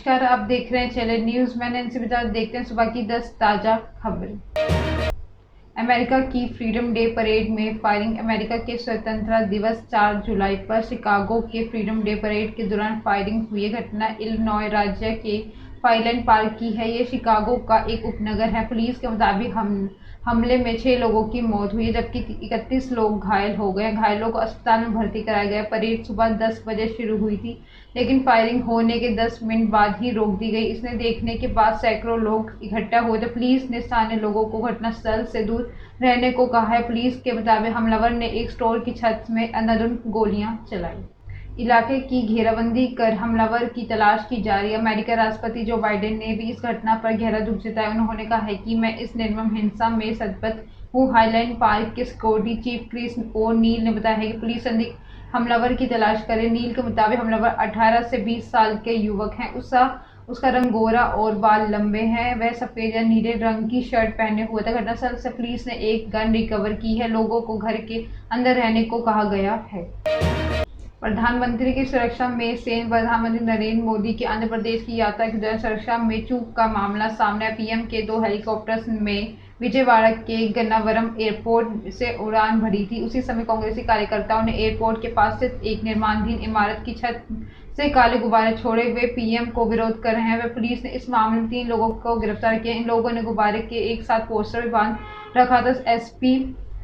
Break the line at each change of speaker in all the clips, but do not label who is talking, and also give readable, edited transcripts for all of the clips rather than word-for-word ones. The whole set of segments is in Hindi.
नमस्कार, आप देख रहे हैं चैनल न्यूज। मैं नैन्सी बता देखते हैं सुबह की 10 ताजा खबरें। अमेरिका की फ्रीडम डे परेड में फायरिंग। अमेरिका के स्वतंत्रता दिवस 4 जुलाई पर शिकागो के फ्रीडम डे परेड के दौरान फायरिंग हुई। घटना इलिनॉय राज्य के फाइलैंड पार्क की है। ये शिकागो का एक उपनगर है। पुलिस के मुताबिक हमले में 6 लोगों की मौत हुई जबकि 31 लोग घायल हो गए। घायलों को अस्पताल में भर्ती कराया गया। परेड सुबह 10 बजे शुरू हुई थी, लेकिन फायरिंग होने के 10 मिनट बाद ही रोक दी गई। इसने देखने के बाद सैकड़ों लोग इकट्ठा हुए थे। पुलिस ने स्थानीय लोगों को घटनास्थल से दूर रहने को कहा है। पुलिस के मुताबिक हमलावर ने एक स्टोर की छत में अंधाधुंध गोलियां चलाई। इलाके की घेराबंदी कर हमलावर की तलाश की जा रही है। अमेरिकी राष्ट्रपति जो बाइडेन ने भी इस घटना पर गहरा दुख जताया। उन्होंने कहा है कि मैं इस निर्मम हिंसा में संतप्त हूँ। हाईलैंड पार्क के सिक्योरिटी चीफ क्रिस ओ नील ने बताया है कि पुलिस संदिग्ध हमलावर की तलाश करे। नील के मुताबिक हमलावर 18 से 20 साल के युवक हैं। उसका रंग गोरा और बाल लंबे हैं। वह सफेद या नीले रंग की शर्ट पहने हुए था। घटनास्थल से पुलिस ने एक गन रिकवर की है। लोगों को घर के अंदर रहने को कहा गया है। प्रधानमंत्री की सुरक्षा में सेन। प्रधानमंत्री नरेंद्र मोदी की आंध्र प्रदेश की यात्रा के दौरान सुरक्षा में चूक का मामला सामने आया। पीएम के 2 हेलीकॉप्टर्स में विजयवाड़ा के गन्नावरम एयरपोर्ट से उड़ान भरी थी। उसी समय कांग्रेसी कार्यकर्ताओं ने एयरपोर्ट के पास स्थित एक निर्माणाधीन इमारत की छत से काले गुब्बारे छोड़े। वे पीएम को विरोध कर रहे हैं। वे पुलिस ने इस मामले में 3 लोगों को गिरफ्तार किया। इन लोगों ने गुब्बारे के एक साथ पोस्टर भी बांध रखा था। एसपी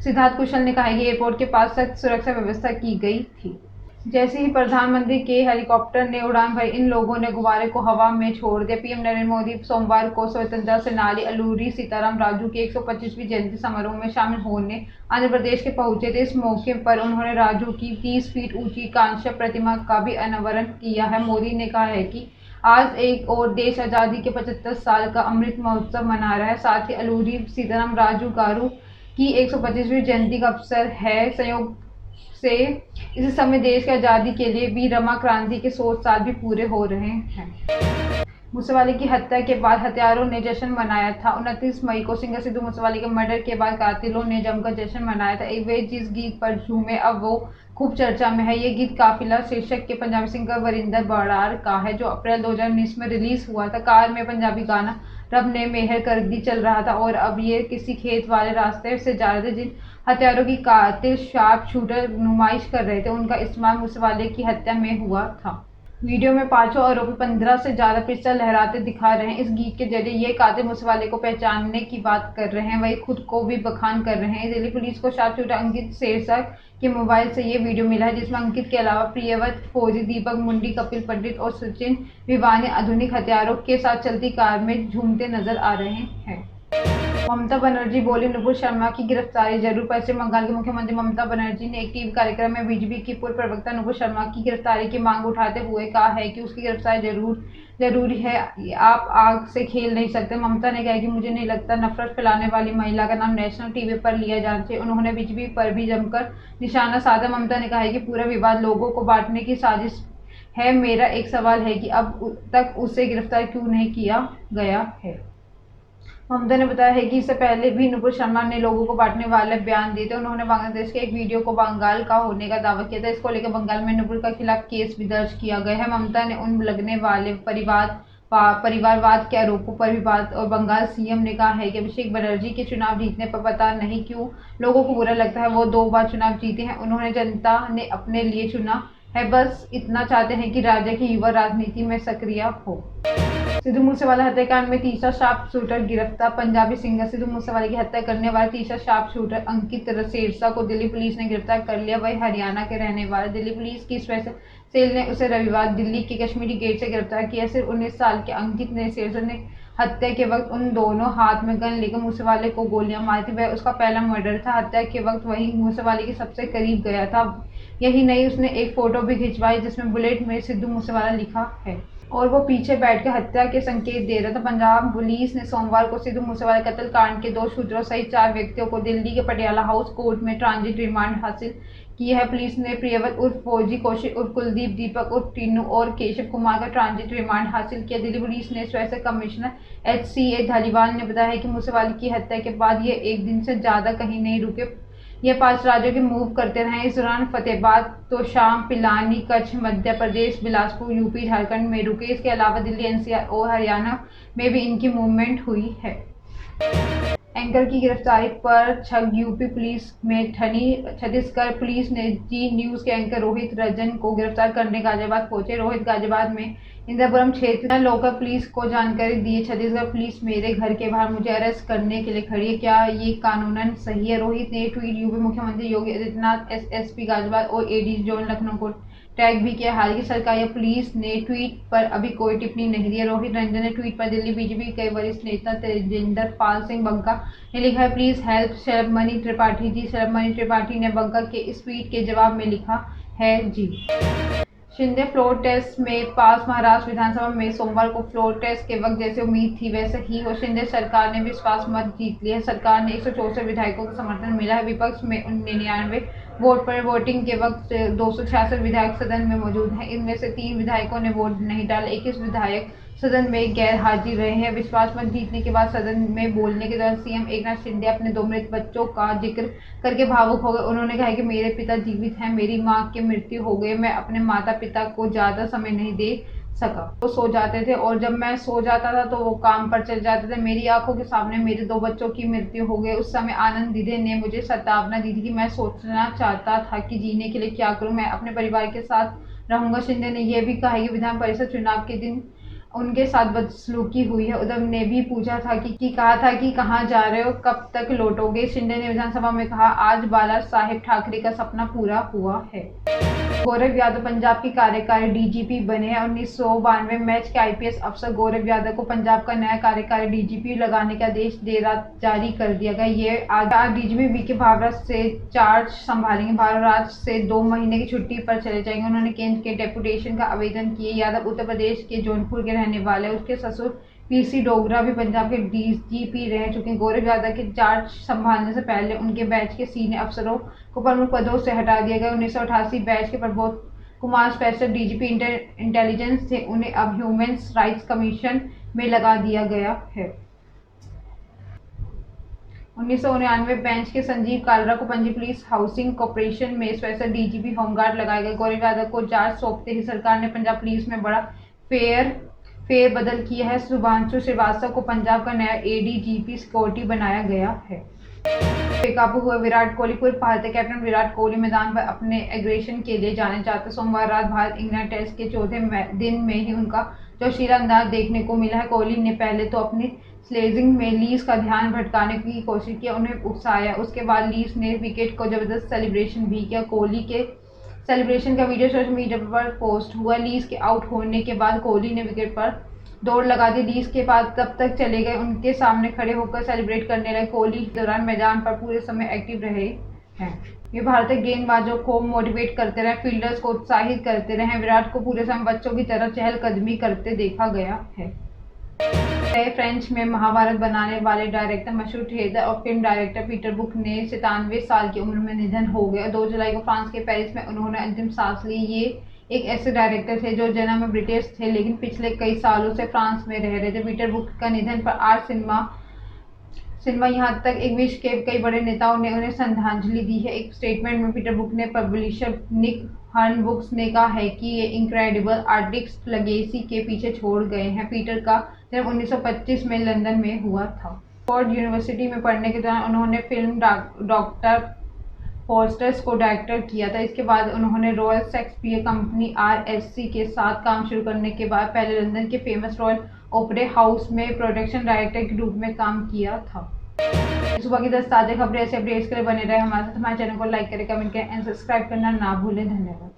सिद्धार्थ कुशल ने कहा कि एयरपोर्ट के पास सख्त सुरक्षा व्यवस्था की गई थी। जैसे ही प्रधानमंत्री के हेलीकॉप्टर ने उड़ान भरी, इन लोगों ने गुब्बारे को हवा में छोड़ दिया। पीएम नरेंद्र मोदी सोमवार को स्वतंत्रता सेनानी अल्लूरी सीताराम राजू के 125वीं जयंती समारोह में शामिल होने आंध्र प्रदेश के पहुंचे थे। इस मौके पर उन्होंने राजू की 30 फीट ऊंची कांस्य प्रतिमा का भी अनावरण किया है। मोदी ने कहा है कि आज एक और देश आजादी के 75 साल का अमृत महोत्सव मना रहा है। साथ ही अल्लूरी सीताराम राजू गारू की 125वीं जयंती का अवसर है। संयोग से इस समय देश की आजादी के लिए वीर रमा क्रांति के 100 साल भी पूरे हो रहे हैं। मूसेवाले की हत्या के बाद हत्यारों ने जश्न मनाया था। 29 मई को सिंगर सिद्धू मूसेवाले के मर्डर के बाद कातिलों ने जमकर जश्न मनाया था। वे जिस गीत पर झूमे अब वो खूब चर्चा में है। ये गीत काफिला शीर्षक के पंजाबी सिंगर वरिंदर बराड़ का है, जो अप्रैल 2019 में रिलीज हुआ था। कार में पंजाबी गाना रब ने मेहर कर दी चल रहा था और अब ये किसी खेत वाले रास्ते से जा रहे थे। जिन हत्यारों की कातिल शार्प शूटर नुमाइश कर रहे थे, उनका इस्तेमाल मूसेवाले की हत्या में हुआ था। वीडियो में पांचों आरोपी 15 से ज्यादा पिस्टल लहराते दिखा रहे हैं। इस गीत के जरिए ये कातिल मूसेवाले को पहचानने की बात कर रहे हैं। वही खुद को भी बखान कर रहे हैं। दिल्ली पुलिस को शार्प शूटर अंकित शेरसर के मोबाइल से ये वीडियो मिला है, जिसमें अंकित के अलावा प्रियव्रत फौजी, दीपक मुंडी, कपिल पंडित और सचिन विवानी आधुनिक हथियारों के साथ चलती कार में झूमते नजर आ रहे हैं। ममता बनर्जी बोली, नुपुर शर्मा की गिरफ्तारी जरूर। पश्चिम बंगाल की मुख्यमंत्री ममता बनर्जी ने एक टीवी कार्यक्रम में बीजेपी की पूर्व प्रवक्ता नुपुर शर्मा की गिरफ्तारी की मांग उठाते हुए कहा है कि उसकी गिरफ्तारी जरूरी है। आप आग से खेल नहीं सकते। ममता ने कहा कि मुझे नहीं लगता नफरत फैलाने वाली महिला का नाम नेशनल टीवी पर लिया जाना चाहिए। उन्होंने बीजेपी पर भी जमकर निशाना साधा। ममता ने कहा कि पूरा विवाद लोगों को बांटने की साजिश है। मेरा एक सवाल है कि अब तक उसे गिरफ्तार क्यों नहीं किया गया है। ममता ने बताया है कि इससे पहले भी नुपुर शर्मा ने लोगों को बांटने वाले बयान दिए थे। उन्होंने बांग्लादेश के एक वीडियो को बंगाल का होने का दावा किया था। इसको लेकर बंगाल में नुपुर के खिलाफ केस भी दर्ज किया गया है। ममता ने उन लगने वाले परिवारवाद के आरोपों पर भी बात और बंगाल सीएम ने कहा है कि अभिषेक बनर्जी के चुनाव जीतने पर पता नहीं क्यों लोगों को बुरा लगता है। वो 2 बार चुनाव जीते हैं। उन्होंने जनता ने अपने लिए चुना है, बस इतना चाहते हैं कि राज्य के युवा राजनीति में सक्रिय हो। सिद्धू मूसेवाला हत्याकांड में तीसरा शार्प शूटर गिरफ्तार। पंजाबी सिंगर सिद्धू मूसेवाले की हत्या करने वाले तीसरा शार्प शूटर अंकित शेरसा को दिल्ली पुलिस ने गिरफ्तार कर लिया। वही हरियाणा के रहने वाले। दिल्ली पुलिस की स्पेशल सेल ने उसे रविवार दिल्ली के कश्मीरी गेट से गिरफ्तार किया। सिर्फ 19 साल के अंकित ने शेरसा ने हत्या के वक्त उन दोनों हाथ में गन लेकर मूसेवाले को गोलियां मारी थी। वह उसका पहला मर्डर था। हत्या के वक्त वही मूसेवाले के सबसे करीब गया था। यही नहीं, उसने एक फोटो भी खिंचवाई जिसमें बुलेट में सिद्धू मूसेवाला लिखा है और वो पीछे बैठकर हत्या के संकेत दे रहा था। पंजाब पुलिस ने सोमवार को सिद्धू मूसेवाला कत्ल कांड के 2 शूटरों सहित 4 व्यक्तियों को दिल्ली के पटियाला हाउस कोर्ट में ट्रांजिट रिमांड हासिल की है। पुलिस ने प्रियव्रत उर्फ फौजी, कौशिक उर्फ कुलदीप, दीपक उर्फ टीनू और केशव कुमार का ट्रांजिट रिमांड हासिल किया। दिल्ली पुलिस ने स्पेशल कमिश्नर HCA धालीवाल ने बताया है कि मूसेवाले की हत्या के बाद ये एक दिन से ज्यादा कहीं नहीं रुके। ये 5 राज्यों के मूव करते रहे। इस दौरान फतेहाबाद, तोशाम, पिलानी, कच्छ, मध्य प्रदेश, बिलासपुर, यूपी, झारखंड में रुके। इसके अलावा दिल्ली, एनसीआर और हरियाणा में भी इनकी मूवमेंट हुई है। एंकर की गिरफ्तारी पर छग यूपी पुलिस में ठनी। छत्तीसगढ़ पुलिस ने जी न्यूज के एंकर रोहित रंजन को गिरफ्तार करने गाजियाबाद पहुंचे। रोहित गाजियाबाद में इंदिरापुरम क्षेत्र लोकल पुलिस को जानकारी दी। छत्तीसगढ़ पुलिस मेरे घर के बाहर मुझे अरेस्ट करने के लिए खड़ी है, क्या ये कानूनन सही है? रोहित ने ट्वीट यूपी मुख्यमंत्री योगी आदित्यनाथ, एसएसपी गाजियाबाद और एडीजी जोन लखनऊ को टैग भी किया। हालांकि सरकार या पुलिस ने ट्वीट पर अभी कोई टिप्पणी नहीं दी है। रोहित रंजन ने ट्वीट पर दिल्ली बीजेपी के वरिष्ठ नेता तेजिंदर पाल सिंह बंका ने लिखा है, प्लीज हेल्प शलभमणि त्रिपाठी जी। शलभमणि त्रिपाठी ने बंका के इस ट्वीट के जवाब में लिखा है, जी। शिंदे फ्लोर टेस्ट में पास। महाराष्ट्र विधानसभा में सोमवार को फ्लोर टेस्ट के वक्त जैसे उम्मीद थी वैसे ही हो। शिंदे सरकार ने विश्वास मत जीत लिया है। सरकार ने 164 विधायकों को समर्थन मिला है। विपक्ष में 99 वोट पर। वोटिंग के वक्त 266 विधायक सदन में मौजूद हैं। इनमें से 3 विधायकों ने वोट नहीं डाला। 21 विधायक सदन में गैर हाजिर रहे हैं। विश्वास मत जीतने के बाद सदन में बोलने के दौरान सीएम एकनाथ शिंदे अपने 2 मृत बच्चों का जिक्र करके भावुक हो गए। उन्होंने कहा कि मेरे पिता जीवित हैं, मेरी मां की मृत्यु हो गई, मैं अपने माता पिता को ज्यादा समय नहीं दे सका। वो सो जाते थे और जब मैं सो जाता था तो वो काम पर चले जाते थे। मेरी आंखों के सामने मेरे 2 बच्चों की मृत्यु हो गई। उस समय आनंद दीदी ने मुझे सतावना दी थी कि मैं सोचना चाहता था कि जीने के लिए क्या करूं, मैं अपने परिवार के साथ रहूंगा। शिंदे ने यह भी कहा कि विधान परिषद चुनाव के दिन उनके साथ बदसलूकी हुई है। उद्धव ने भी पूछा था कि कहा था कि कहाँ जा रहे हो, कब तक लौटोगे? शिंदे ने विधानसभा में कहा, आज बाला साहेब ठाकरे का सपना पूरा हुआ है। गौरव यादव पंजाब के कार्यकारी डीजीपी बने हैं। 1992 मैच के आईपीएस अफसर गौरव यादव को पंजाब का नया कार्यकारी डीजीपी लगाने का आदेश देर रात जारी कर दिया गया। ये आज डीजीपी वीके भावरा से चार्ज संभालेंगे। भावरा आज से 2 महीने की छुट्टी पर चले जाएंगे। उन्होंने केंद्र के डेपुटेशन का आवेदन किए। यादव उत्तर प्रदेश के जौनपुर के रहने वाले। उसके ससुर पीसी डोगरा भी पंजाब के डीजीपी रह चुके हैं। गौरव यादव के चार्ज संभालने से पहले उनके बैच के सीनियर अफसरों को प्रमुख पदों से हटा दिया गया। 1988 बैच के Prabodh Kumar special DGP intelligence थे। उन्हें अब ह्यूमन राइट्स कमीशन में लगा दिया गया है। 1999 बेंच के संजीव कालरा को पंजाब पुलिस हाउसिंग कॉर्पोरेशन में स्पेशल डीजीपी होमगार्ड लगाया गया। गौरव यादव को चार्ज सौंपते ही सरकार ने पंजाब पुलिस में बड़ा फेरबदल किया है। शुभांशु श्रीवास्तव को पंजाब का नया एडीजीपी सिक्योरिटी बनाया गया है। बेकाबू हुए विराट कोहली। पूर्व भारतीय कैप्टन विराट कोहली मैदान पर अपने एग्रेशन के लिए जाने जाते। सोमवार रात भारत इंग्लैंड टेस्ट के 4थे दिन में ही उनका जोशीला अंदाज देखने को मिला है। कोहली ने पहले तो अपनी स्लेजिंग में लीज का ध्यान भटकाने की कोशिश की, उन्हें उकसाया। उसके बाद लीज ने विकेट को जबरदस्त सेलिब्रेशन भी किया। कोहली के सेलिब्रेशन का वीडियो सोशल मीडिया पर पोस्ट हुआ। लीज के आउट होने के बाद कोहली ने विकेट पर दौड़ लगा दी। लीज के बाद तब तक चले गए, उनके सामने खड़े होकर सेलिब्रेट करने लगे। कोहली इस दौरान मैदान पर पूरे समय एक्टिव रहे हैं। ये भारतीय गेंदबाजों को मोटिवेट करते रहे, फील्डर्स को उत्साहित करते रहे। विराट को पूरे समय बच्चों की तरह चहलकदमी करते देखा गया है। फ्रेंच में महाभारत बनाने वाले डायरेक्टर, मशहूर थिएटर और फिल्म डायरेक्टर पीटर बुक ने 97 साल की उम्र में निधन हो गया। 2 जुलाई को फ्रांस के पेरिस में उन्होंने अंतिम सांस ली। ये एक ऐसे डायरेक्टर थे जो जन्म में ब्रिटिश थे लेकिन पिछले कई सालों से फ्रांस में रह रहे थे। पीटर बुक का निधन पर आर्ट सिनेमा यहाँ तक एक विश्व के कई बड़े नेताओं ने उन्हें श्रद्धांजलि दी है। एक स्टेटमेंट में पीटर बुक ने पब्लिशर निक हर्न बुक्स ने कहा है कि ये इनक्रेडिबल आर्टिस्ट लेगेसी के पीछे छोड़ गए हैं। पीटर का जन्म 1925 में लंदन में हुआ था। ऑक्सफोर्ड यूनिवर्सिटी में पढ़ने के दौरान उन्होंने फिल्म डॉक्टर फॉस्टर्स को डायरेक्टर किया था। इसके बाद उन्होंने रॉयल शेक्सपियर कंपनी RSC के साथ काम शुरू करने के बाद पहले लंदन के फेमस रॉयल ओपेरा हाउस में प्रोडक्शन डायरेक्टर के रूप में काम किया था। सुबह की 10 ताज़ा खबरें ऐसे अपडेट्स के लिए बने रहे हमारे साथ। हमारे चैनल को लाइक करें, कमेंट करें एंड सब्सक्राइब करना ना भूलें। धन्यवाद।